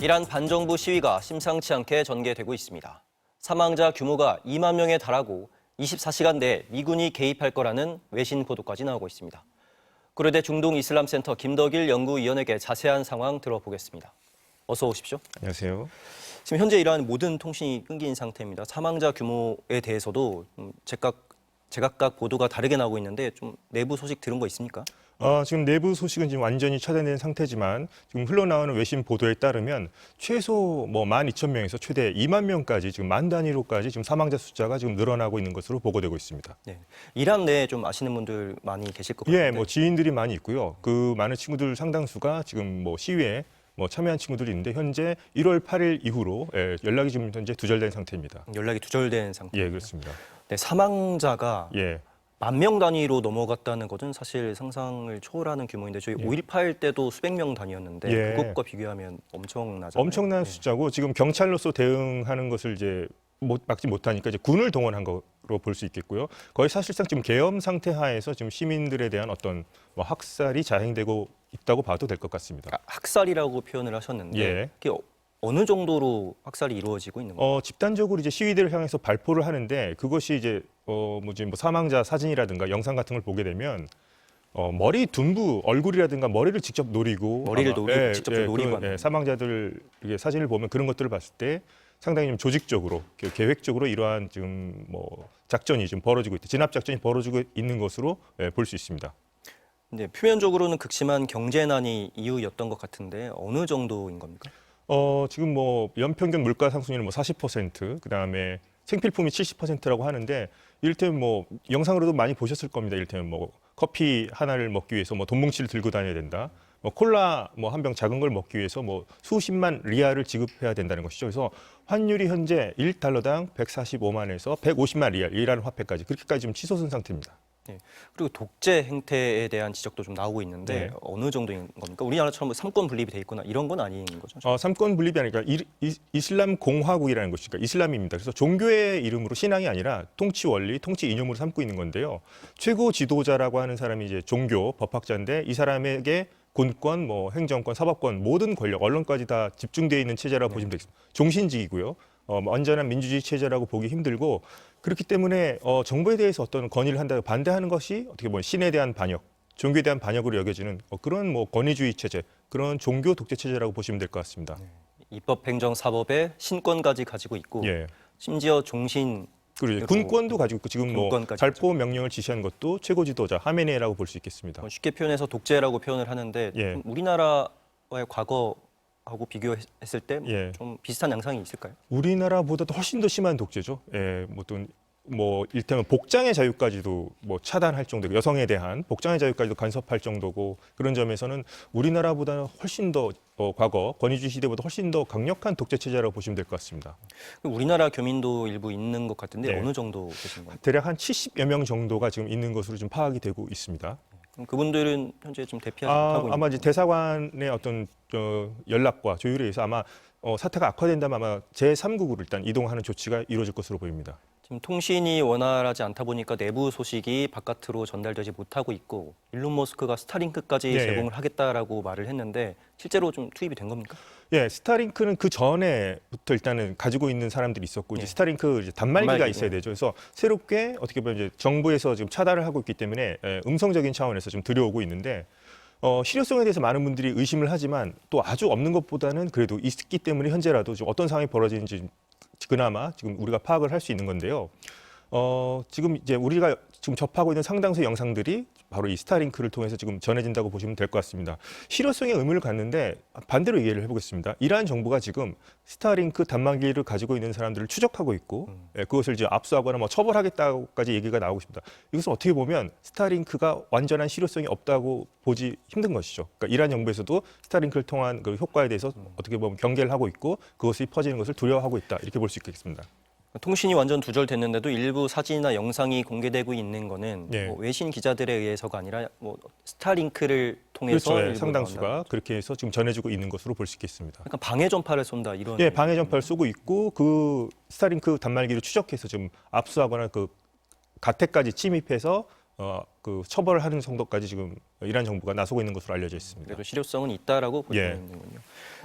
이란 반정부 시위가 심상치 않게 전개되고 있습니다. 사망자 규모가 2만 명에 달하고 24시간 내에 미군이 개입할 거라는 외신 보도까지 나오고 있습니다. 고려대 중동이슬람센터 김덕일 연구위원에게 자세한 상황 들어보겠습니다. 어서 오십시오. 안녕하세요. 지금 현재 이러한 모든 통신이 끊긴 상태입니다. 사망자 규모에 대해서도 제각각 보도가 다르게 나오고 있는데 좀 내부 소식 들은 거 있습니까? 지금 내부 소식은 지금 완전히 차단된 상태지만 지금 흘러나오는 외신 보도에 따르면 최소 12,000명에서 최대 2만 명까지 지금 만 단위로까지 지금 사망자 숫자가 지금 늘어나고 있는 것으로 보고되고 있습니다. 네. 이란 내에 좀 아시는 분들 많이 계실 것 같은데. 예, 지인들이 많이 있고요. 그 많은 친구들 상당수가 지금 시위에 참여한 친구들이 있는데 현재 1월 8일 이후로 연락이 지금 현재 두절된 상태입니다. 연락이 두절된 상태. 예, 그렇습니다. 네, 사망자가 예. 10,000명 단위로 넘어갔다는 것은 사실 상상을 초월하는 규모인데 저희 5.18 때도 수백 명 단위였는데 예. 그것과 비교하면 엄청나잖아요. 엄청난 네. 숫자고 지금 경찰로서 대응하는 것을 이제 막지 못하니까 이제 군을 동원한 거로 볼 수 있겠고요. 거의 사실상 지금 계엄 상태 하에서 지금 시민들에 대한 어떤 학살이 자행되고 있다고 봐도 될 것 같습니다. 학살이라고 표현을 하셨는데 예. 그게 어느 정도로 학살이 이루어지고 있는 건가요? 집단적으로 이제 시위대를 향해서 발포를 하는데 그것이 이제 사망자 사진이라든가 영상 같은 걸 보게 되면 머리, 둔부, 얼굴이라든가 머리를 직접 노리고 직접 노리고 하는. 사망자들 이게 사진을 보면 그런 것들을 봤을 때 상당히 좀 조직적으로 계획적으로 이러한 지금 작전이 지금 벌어지고 있다. 진압 작전이 벌어지고 있는 것으로 볼 수 있습니다. 네, 표면적으로는 극심한 경제난이 이유였던 것 같은데 어느 정도인 겁니까? 지금 연평균 물가 상승률은 40%, 그다음에 생필품이 70%라고 하는데 이를테면 영상으로도 많이 보셨을 겁니다. 이를테면 커피 하나를 먹기 위해서 돈 뭉치를 들고 다녀야 된다. 콜라 한 병 작은 걸 먹기 위해서 수십만 리알을 지급해야 된다는 것이죠. 그래서 환율이 현재 1달러당 145만에서 150만 리알, 이라는 화폐까지 그렇게까지 지금 치솟은 상태입니다. 네. 그리고 독재 행태에 대한 지적도 좀 나오고 있는데 네. 어느 정도인 겁니까? 우리나라처럼 삼권 분립이 돼 있거나 이런 건 아닌 거죠? 삼권 분립이 아니라 이슬람 공화국이라는 것이니까 이슬람입니다. 그래서 종교의 이름으로 신앙이 아니라 통치 원리, 통치 이념으로 삼고 있는 건데요. 최고 지도자라고 하는 사람이 이제 종교 법학자인데 이 사람에게 군권, 행정권, 사법권 모든 권력, 언론까지 다 집중되어 있는 체제라고 보시면 되겠습니다. 종신직이고요. 완전한 민주주의 체제라고 보기 힘들고 그렇기 때문에 정부에 대해서 어떤 건의를 한다고 반대하는 것이 어떻게 보면 신에 대한 반역, 종교에 대한 반역으로 여겨지는 그런 권위주의 체제, 그런 종교 독재 체제라고 보시면 될 것 같습니다. 입법, 행정, 사법의 신권까지 가지고 있고 예. 심지어 종신 그리고 군권도 가지고 있고 지금 군권까지 발포 명령을 지시한 것도 최고 지도자 하메네이라고 볼 수 있겠습니다. 쉽게 표현해서 독재라고 표현을 하는데 예. 좀 우리나라의 과거하고 비교했을 때 예. 좀 비슷한 양상이 있을까요? 우리나라보다도 훨씬 더 심한 독재죠. 예, 일테면 복장의 자유까지도 차단할 정도고 여성에 대한 복장의 자유까지도 간섭할 정도고 그런 점에서는 우리나라보다는 훨씬 더 과거 권위주의 시대보다 훨씬 더 강력한 독재 체제라고 보시면 될 것 같습니다. 우리나라 교민도 일부 있는 것 같은데 네. 어느 정도 되신 건가요? 대략 한 70여 명 정도가 지금 있는 것으로 좀 파악이 되고 있습니다. 그럼 그분들은 현재 좀 대피하지 못하고 있는 아마 이제 대사관의 어떤 연락과 조율에 의해서 아마 사태가 악화된다면 아마 제3국으로 일단 이동하는 조치가 이루어질 것으로 보입니다. 지금 통신이 원활하지 않다 보니까 내부 소식이 바깥으로 전달되지 못하고 있고 일론 머스크가 스타링크까지 네. 제공을 하겠다라고 말을 했는데 실제로 좀 투입이 된 겁니까? 예, 스타링크는 그 전에부터 일단은 가지고 있는 사람들이 있었고 이제 스타링크 이제 단말기가 단말기, 있어야 되죠. 그래서 새롭게 어떻게 보면 이제 정부에서 지금 차단을 하고 있기 때문에 음성적인 차원에서 좀 들여오고 있는데 실효성에 대해서 많은 분들이 의심을 하지만 또 아주 없는 것보다는 그래도 있기 때문에 현재라도 지금 어떤 상황이 벌어지는지 그나마 지금 우리가 파악을 할 수 있는 건데요. 지금 이제 우리가 지금 접하고 있는 상당수 영상들이 바로 이 스타링크를 통해서 지금 전해진다고 보시면 될 것 같습니다. 실효성에 의문을 갖는데 반대로 이해를 해보겠습니다. 이란 정부가 지금 스타링크 단말기를 가지고 있는 사람들을 추적하고 있고 그것을 이제 압수하거나 처벌하겠다고까지 얘기가 나오고 있습니다. 이것은 어떻게 보면 스타링크가 완전한 실효성이 없다고 보지 힘든 것이죠. 그러니까 이란 정부에서도 스타링크를 통한 그 효과에 대해서 어떻게 보면 경계를 하고 있고 그것이 퍼지는 것을 두려워하고 있다 이렇게 볼 수 있겠습니다. 통신이 완전 두절됐는데도 일부 사진이나 영상이 공개되고 있는 거는 네. 외신 기자들에 의해서가 아니라 스타링크를 통해서 그렇죠. 예, 일부 상당수가 나온다. 그렇게 해서 지금 전해지고 있는 것으로 볼 수 있겠습니다. 약간 방해 전파를 쏜다 이런. 예, 방해 전파를 쏘고 있고 그 스타링크 단말기를 추적해서 지금 압수하거나 그 가택까지 침입해서 그 처벌하는 정도까지 지금 이란 정부가 나서고 있는 것으로 알려져 있습니다. 그래도 실효성은 있다라고 예. 보시는군요.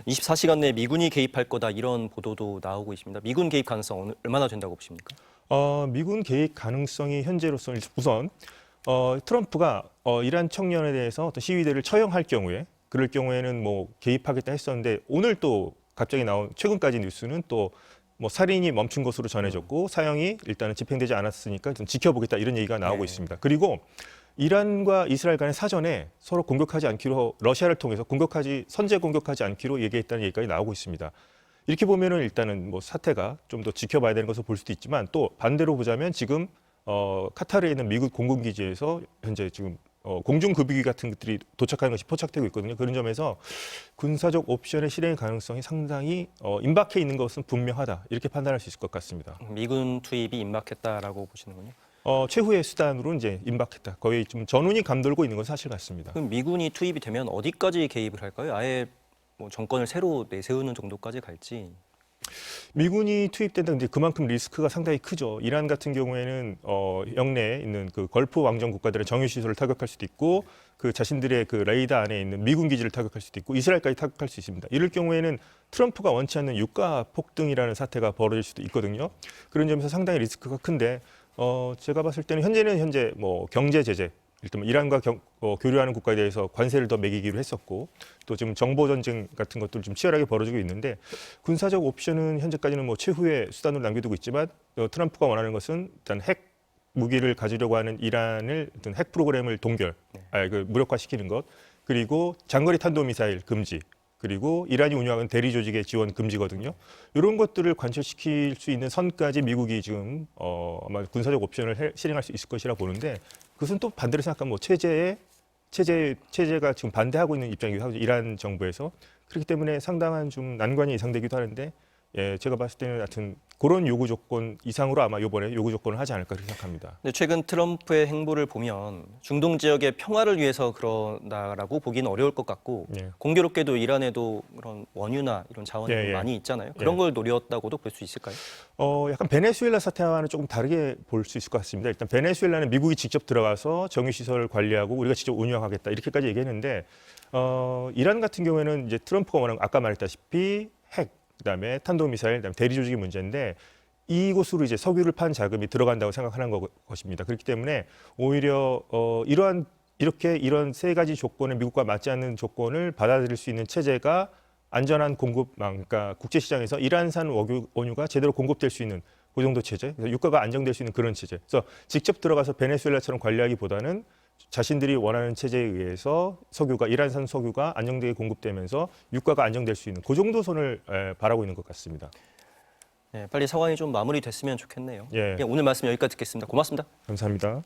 24시간 내에 미군이 개입할 거다 이런 보도도 나오고 있습니다. 미군 개입 가능성 얼마나 된다고 보십니까? 미군 개입 가능성이 현재로서는 우선 트럼프가 이란 청년에 대해서 어떤 시위대를 처형할 경우에 그럴 경우에는 뭐 개입하겠다 했었는데 오늘 또 갑자기 나온 최근까지 뉴스는 또 뭐 살인이 멈춘 것으로 전해졌고 사형이 일단은 집행되지 않았으니까 좀 지켜보겠다 이런 얘기가 나오고 있습니다. 그리고 이란과 이스라엘 간에 사전에 서로 공격하지 않기로 러시아를 통해서 선제 공격하지 않기로 얘기했다는 얘기까지 나오고 있습니다. 이렇게 보면은 일단은 뭐 사태가 좀 더 지켜봐야 되는 것으로 볼 수도 있지만 또 반대로 보자면 지금 카타르에 있는 미국 공군 기지에서 현재 지금 공중급유기 같은 것들이 도착하는 것이 포착되고 있거든요. 그런 점에서 군사적 옵션의 실행 가능성이 상당히 임박해 있는 것은 분명하다 이렇게 판단할 수 있을 것 같습니다. 미군 투입이 임박했다라고 보시는군요. 최후의 수단으로 이제 임박했다. 거의 좀 전운이 감돌고 있는 건 사실 같습니다. 그럼 미군이 투입이 되면 어디까지 개입을 할까요? 아예 뭐 정권을 새로 내세우는 정도까지 갈지. 미군이 투입된다. 근데 그만큼 리스크가 상당히 크죠. 이란 같은 경우에는 영내에 있는 그 걸프 왕정 국가들의 정유 시설을 타격할 수도 있고 그 자신들의 그 레이더 안에 있는 미군 기지를 타격할 수도 있고 이스라엘까지 타격할 수 있습니다. 이럴 경우에는 트럼프가 원치 않는 유가 폭등이라는 사태가 벌어질 수도 있거든요. 그런 점에서 상당히 리스크가 큰데 제가 봤을 때는 현재 뭐 경제 제재 일단 이란과 교류하는 국가에 대해서 관세를 더 매기기로 했었고 또 지금 정보 전쟁 같은 것들 좀 치열하게 벌어지고 있는데 군사적 옵션은 현재까지는 뭐 최후의 수단으로 남겨두고 있지만 트럼프가 원하는 것은 일단 핵 무기를 가지려고 하는 이란을 어떤 핵 프로그램을 무력화시키는 것 그리고 장거리 탄도미사일 금지 그리고 이란이 운영하는 대리 조직의 지원 금지거든요. 이런 것들을 관철시킬 수 있는 선까지 미국이 지금 아마 군사적 옵션을 실행할 수 있을 것이라 보는데 그것은 또 반대로 생각하면 뭐 체제가 지금 반대하고 있는 입장이기도 하죠. 이란 정부에서. 그렇기 때문에 상당한 좀 난관이 예상되기도 하는데 제가 봤을 때는 하여튼 그런 요구 조건 이상으로 아마 이번에 요구 조건을 하지 않을까 그렇게 생각합니다. 근데 최근 트럼프의 행보를 보면 중동 지역의 평화를 위해서 그런다라고 보기는 어려울 것 같고 공교롭게도 이란에도 그런 원유나 이런 자원이 많이 있잖아요. 그런 걸 노렸다고도 볼 수 있을까요? 약간 베네수엘라 사태와는 조금 다르게 볼 수 있을 것 같습니다. 일단 베네수엘라는 미국이 직접 들어가서 정유시설을 관리하고 우리가 직접 운영하겠다 이렇게까지 얘기했는데 이란 같은 경우에는 이제 트럼프가 워낙 아까 말했다시피 핵 그다음에 탄도미사일, 그다음에 대리 조직이 문제인데 이곳으로 이제 석유를 판 자금이 들어간다고 생각하는 것입니다. 그렇기 때문에 오히려 이런 세 가지 조건에 미국과 맞지 않는 조건을 받아들일 수 있는 체제가 안전한 공급망, 그러니까 국제시장에서 이란산 원유가 제대로 공급될 수 있는 그 정도 체제, 그래서 유가가 안정될 수 있는 그런 체제. 그래서 직접 들어가서 베네수엘라처럼 관리하기보다는 자신들이 원하는 체제에 의해서 이란산 석유가 안정되게 공급되면서 유가가 안정될 수 있는 그 정도 선을 바라고 있는 것 같습니다. 빨리 상황이 좀 마무리됐으면 좋겠네요. 예. 오늘 말씀 여기까지 듣겠습니다. 고맙습니다. 감사합니다.